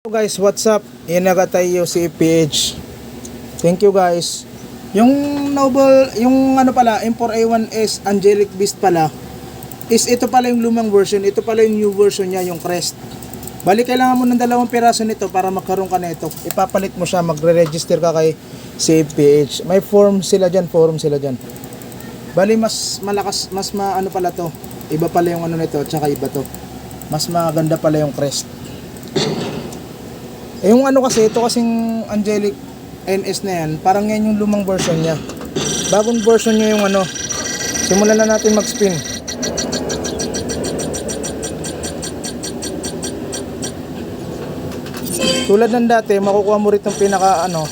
Hello guys, what's up? Inaga tayo si PH. Thank you guys. Yung noble, yung ano pala, M4A1S Angelic Beast pala, is ito pala yung lumang version. Ito pala yung new version niya, yung Crest. Bali, kailangan mo ng 2 piraso nito para magkaroon ka na ito. Ipapalit mo siya, magre-register ka kay CPH. May forum sila dyan. Bali, mas malakas, ano pala to. Iba pala yung ano nito, tsaka iba to. Mas maganda pala yung Crest. Yung ano kasi, ito kasing Angelic NS na yan, parang yan yung lumang version niya. Bagong version niya yung ano. Simulan na natin mag-spin. Tulad ng dati, makukuha mo rito yung pinaka ano,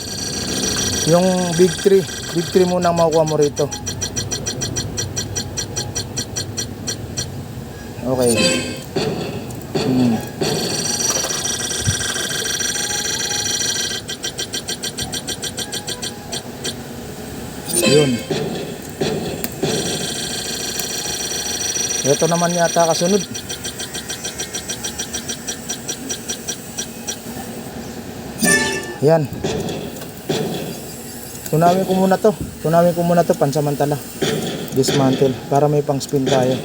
yung Big 3. Big 3 muna ang makukuha mo rito. Okay. Yun. Ito naman yata kasunod. Yan. Tunawin ko muna to pansamantala. Dismantle para may pang spin tayo.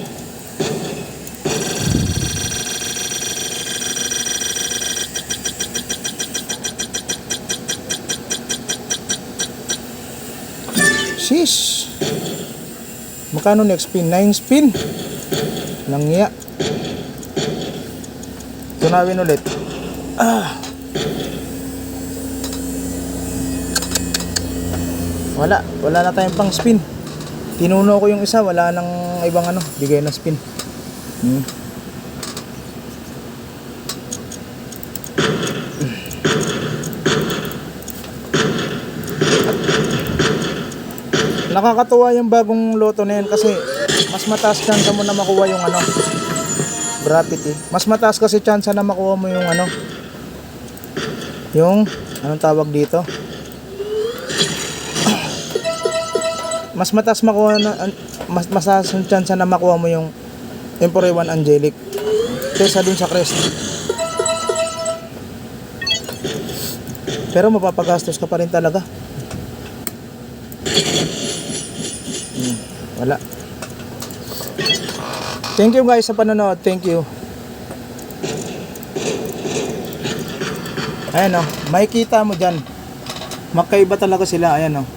Sheesh. Magkano next spin? 9 spin. Nangya. Tunawin ulit. Wala na tayong pang spin. Tinuno ko yung isa, wala nang ibang ano, bigay na spin. Nakakatuwa yung bagong loto na yan kasi mas mataas chance mo na makuha yung ano, gravity. Mas mataas kasi chance na makuha mo yung ano, yung anong tawag dito, mas mataas makuha na, mas mataas yung chance na makuha mo yung M4A1 Angelic kaysa dun sa Crest. Pero mapapagastos ka pa rin talaga. Wala. Thank you guys sa panonood. Thank you. Ayan o, makikita mo dyan, magkaiba talaga sila. Ayan o,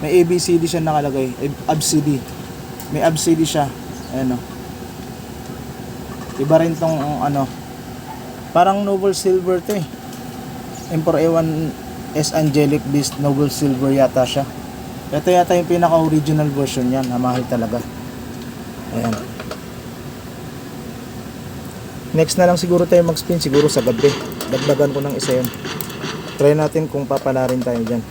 may ABCD siya nakalagay, ABCD. May ABCD siya. Ayan o, iba rin tong ano, parang Noble Silver to eh. M4A1S Angelic Beast Noble Silver yata siya. Ito yata yung pinaka original version yan, na mahal talaga. Ayan. Next na lang siguro tayo mag spin, siguro sa gabi. Dagdagan ko ng isa yun. Try natin kung papalarin tayo dyan.